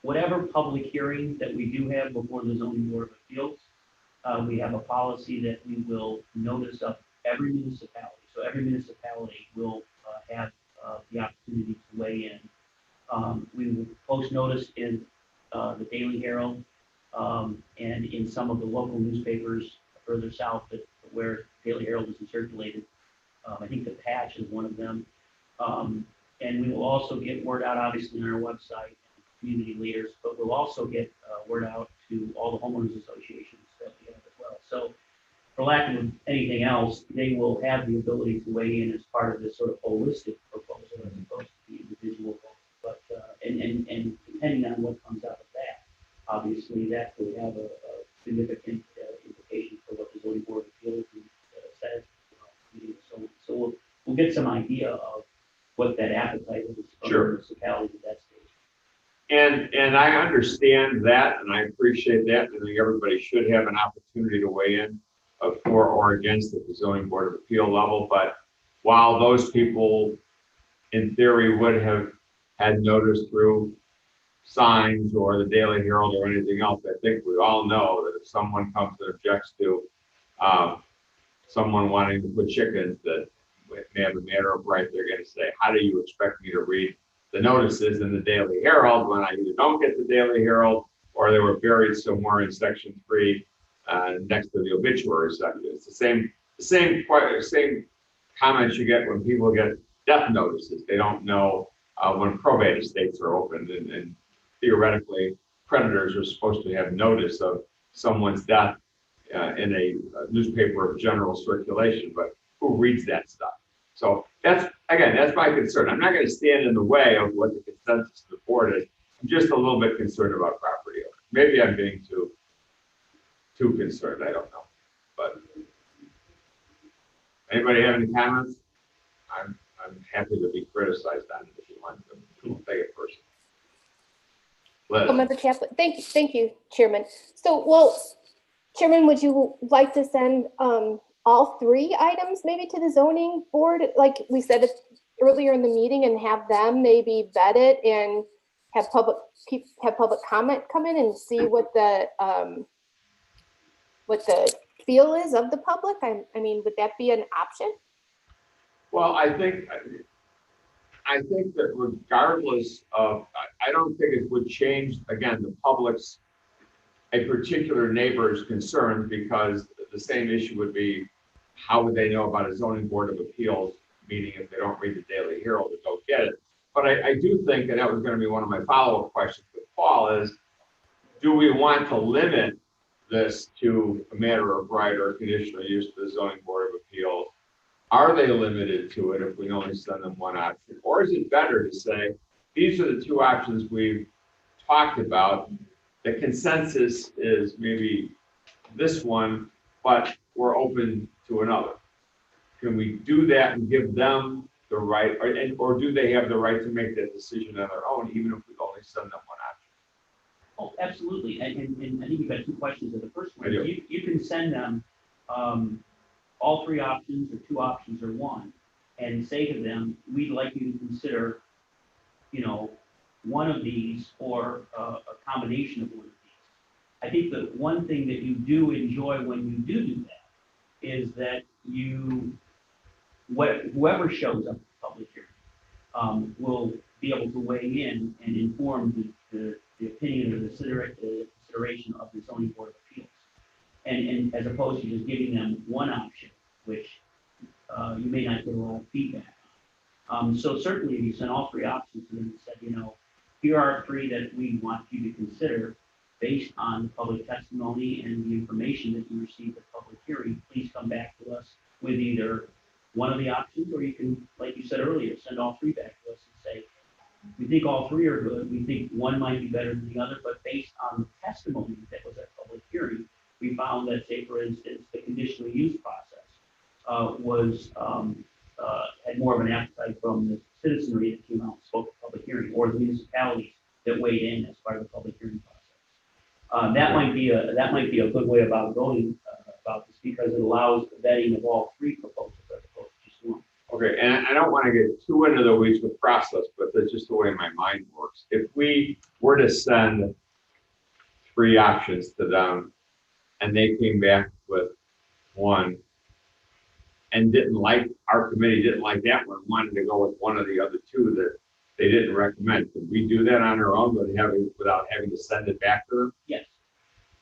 whatever public hearing that we do have before the zoning board of appeals, we have a policy that we will notice of every municipality. So every municipality will have the opportunity to weigh in. We will post notice in the Daily Herald and in some of the local newspapers further south where Daily Herald isn't circulated. I think the Patch is one of them. And we will also get word out, obviously, on our website, community leaders, but we'll also get word out to all the homeowners associations that we have as well. So for lack of anything else, they will have the ability to weigh in as part of this sort of holistic proposal as opposed to the individual. But and depending on what comes out of that, obviously that could have a significant implication for what the zoning board of appeals says. So we'll get some idea of what that appetite is from the municipalities at that stage. And I understand that, and I appreciate that. I think everybody should have an opportunity to weigh in for or against at the zoning board of appeal level. But while those people, in theory, would have had notice through signs or the Daily Herald or anything else, I think we all know that if someone comes and objects to someone wanting to put chickens that may have a matter of right, they're going to say, how do you expect me to read the notices in the Daily Herald when I either don't get the Daily Herald or they were buried somewhere in section 3 next to the obituary section. It's the same comments you get when people get death notices. They don't know when probate estates are opened, and theoretically creditors are supposed to have notice of someone's death in a newspaper of general circulation, but who reads that stuff? So that's my concern. I'm not going to stand in the way of what the consensus of the board is. I'm just a little bit concerned about property owners. Maybe I'm being too concerned. I don't know. But anybody have any comments? I'm happy to be criticized on it if you want to. Don't take it personally. Liz. Member Chaplin, thank you, Chairman. So, well, Chairman, would you like to send all 3 items maybe to the zoning board, like we said earlier in the meeting, and have them maybe vet it and have public comment come in and see what the feel is of the public? I mean, would that be an option? Well, I think that regardless of, I don't think it would change, again, the public's, a particular neighbor's concerns, because the same issue would be, how would they know about a zoning board of appeals meeting if they don't read the Daily Herald or don't get it? But I do think, and that was going to be one of my follow-up questions with Paul, is do we want to limit this to a matter of right or conditional use to the zoning board of appeals? Are they limited to it if we only send them one option? Or is it better to say, these are the 2 options we've talked about. The consensus is maybe this one, but we're open to another. Can we do that and give them the right, or do they have the right to make that decision on their own, even if we only send them one option? Oh, absolutely. And I think you've got 2 questions. The first one, I do. you can send them all 3 options or 2 options or 1, and say to them, we'd like you to consider, one of these or a combination of one of these. I think the one thing that you do enjoy when you do that is that whoever shows up at the public hearing will be able to weigh in and inform the opinion or the consideration of the zoning board of appeals. And as opposed to just giving them one option, which you may not get a lot of feedback on. So certainly if you send all 3 options to them and said, here are 3 that we want you to consider based on the public testimony and the information that you received at public hearing, please come back to us with either one of the options, or you can, like you said earlier, send all 3 back to us and say, we think all 3 are good. We think one might be better than the other, but based on the testimony that was at public hearing, we found that, say, for instance, the conditional use process had more of an appetite from the citizenry that came out and spoke at public hearing, or the municipalities that weighed in as part of the public hearing process. That might be a good way about going about this, because it allows the vetting of all 3 proposals as opposed to just one. Okay, and I don't want to get too into the weeds with process, but that's just the way my mind works. If we were to send 3 options to them and they came back with one and our committee didn't like that one, wanted to go with one of the other 2 that they didn't recommend, could we do that on our own without having to send it back to them? Yes.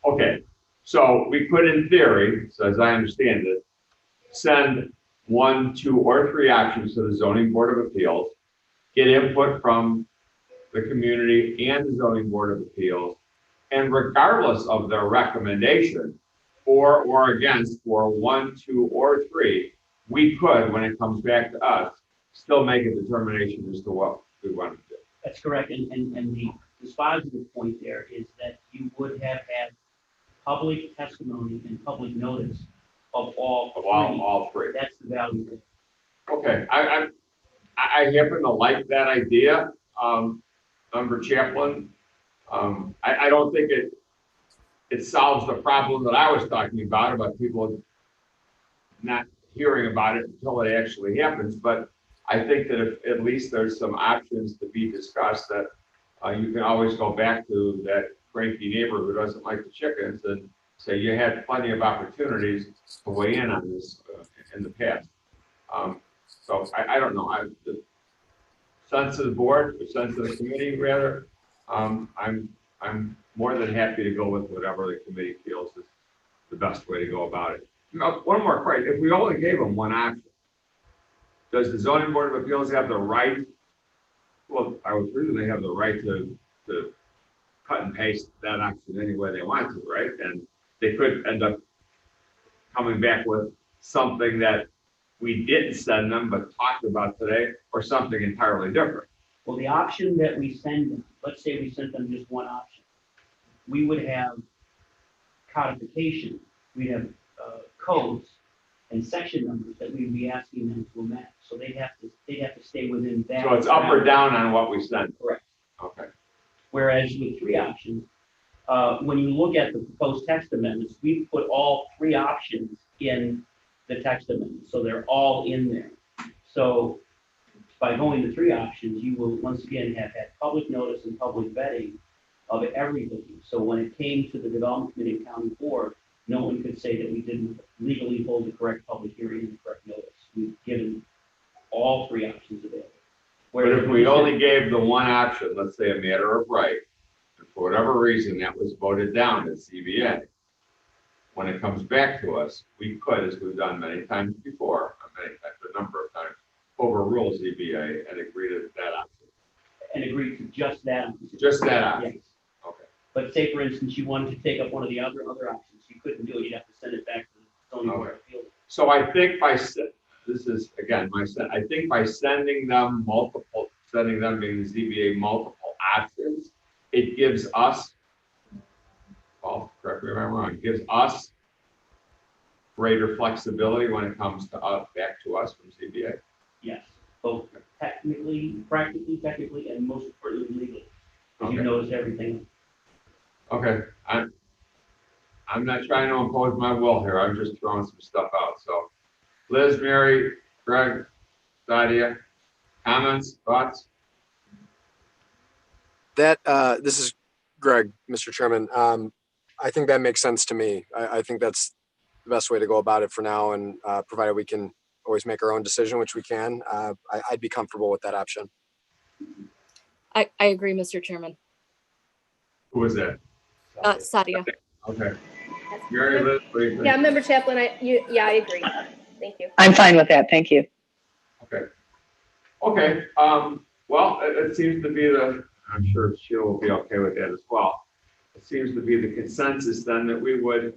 Okay, so we could, in theory, so as I understand it, send 1, 2, or 3 options to the zoning board of appeals, get input from the community and the zoning board of appeals, and regardless of their recommendation, for or against, for 1, 2, or 3, we could, when it comes back to us, still make a determination as to what we want to do. That's correct. And the dispositive point there is that you would have had public testimony and public notice of all 3. All 3. That's the value of it. Okay, I happen to like that idea, Member Chaplin. I don't think it solves the problem that I was talking about people not hearing about it until it actually happens. But I think that if at least there's some options to be discussed, that you can always go back to that cranky neighbor who doesn't like the chickens and say, you had plenty of opportunities to weigh in on this in the past. So I don't know. The sense of the board, the sense of the committee, rather, I'm more than happy to go with whatever the committee feels is the best way to go about it. Now, one more question. If we only gave them one option, does the zoning board of appeals have the right? Well, I would presume they have the right to cut and paste that option any way they want to, right? And they could end up coming back with something that we didn't send them but talked about today, or something entirely different. Well, the option that we send them, let's say we sent them just one option, we would have codification, we'd have codes and section numbers that we'd be asking them to amend. So they'd have to stay within that. So it's up or down on what we send. Correct. Okay. Whereas with 3 options, when you look at the proposed text amendments, we've put all 3 options in the text amendment, so they're all in there. So by going to 3 options, you will once again have had public notice and public vetting of everything. So when it came to the Development Committee and County Board, no one could say that we didn't legally hold the correct public hearing and the correct notice. We've given all 3 options available. But if we only gave the one option, let's say a matter of right, and for whatever reason that was voted down at CBA, when it comes back to us, we could, as we've done many times before, a number of times, overrule CBA and agree to that option. And agree to just that option. Just that option. Yes. Okay. But say, for instance, you wanted to take up one of the other options, you couldn't do it. You'd have to send it back to the zoning board of appeals. So I think this is again I think by sending them being the ZBA multiple options, it gives us, well, correct me if I'm wrong, it gives us greater flexibility when it comes to back to us from ZBA. Yes, both technically, practically, technically, and most importantly, legally. Okay. You notice everything. Okay, I'm not trying to impose my will here. I'm just throwing some stuff out. So, Liz, Mary, Greg, Sadia, comments, thoughts? This is Greg, Mr. Chairman. I think that makes sense to me. I think that's the best way to go about it for now, and provided we can always make our own decision, which we can, I'd be comfortable with that option. I agree, Mr. Chairman. Who is that? Sadia. Okay. Mary, Liz, what do you think? Yeah, Member Chaplin, I agree. Thank you. I'm fine with that. Thank you. Okay. Okay. Well, it seems to be I'm sure Sheila will be okay with that as well. It seems to be the consensus then that we would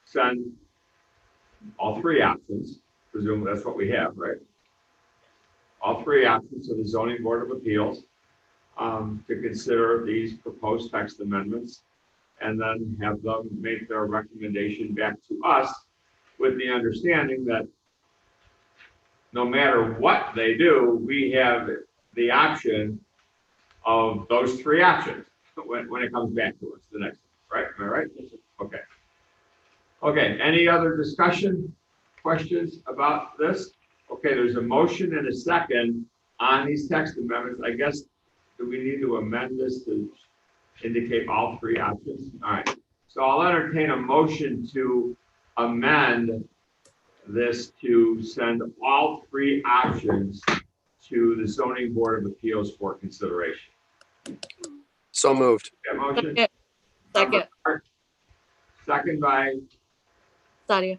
send all 3 options. Presumably that's what we have, right? All 3 options to the Zoning Board of Appeals to consider these proposed text amendments, and then have them make their recommendation back to us with the understanding that no matter what they do, we have the option of those 3 options when it comes back to us the next, right? Am I right? Okay. Okay, any other discussion, questions about this? Okay, there's a motion and a second on these text amendments. I guess, do we need to amend this to indicate all 3 options? All right, so I'll entertain a motion to amend this to send all 3 options to the Zoning Board of Appeals for consideration. So moved. That motion? Second. Second by Sadia.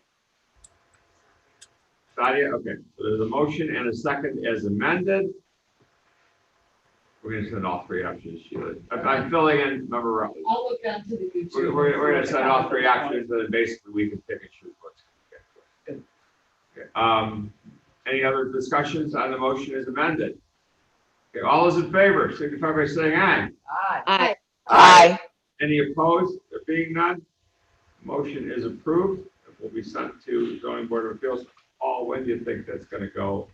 Sadia, okay, so there's a motion and a second as amended. We're gonna send all 3 options, Sheila. I'm filling in, Member Rutledge. I'll look onto the YouTube. We're gonna send all 3 options, and then basically we can pick and choose what's. Good. Okay. Any other discussions on the motion as amended? Okay, all those in favor, signify by saying aye. Aye. Aye. Aye. Any opposed? There being none, motion is approved. It will be sent to the Zoning Board of Appeals. Paul, when do you think that's gonna go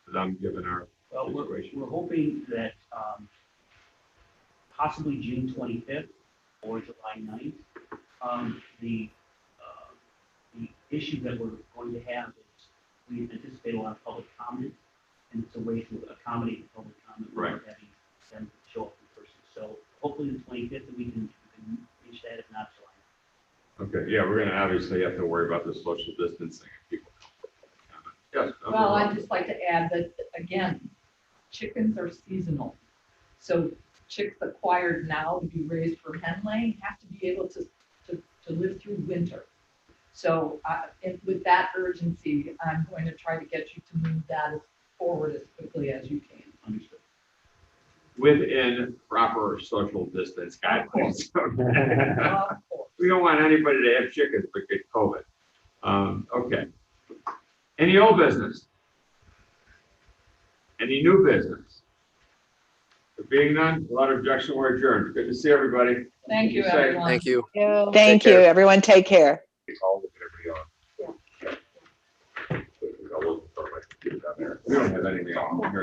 to them, given our Well, situation? we're hoping that possibly June 25th or July 9th. The issue that we're going to have is we anticipate a lot of public comment, and it's a way to accommodate the public comment without having them show up in person. So hopefully the 25th we can reach that, if not July. Okay, yeah, we're gonna obviously have to worry about the social distancing. People. Yes. Well, I'd just like to add that, again, chickens are seasonal. So chicks acquired now to be raised for hen laying have to be able to live through winter. So with that urgency, I'm going to try to get you to move that forward as quickly as you can. Understood. Within proper social distance guidelines. Of course. We don't want anybody to have chickens but get COVID. Okay. Any old business? Any new business? There being none, without objection, we're adjourned. Good to see everybody. Thank you, Be safe. everyone. Thank you. Thank you. Everyone take care. I'll look at everybody on. We don't have anything on here.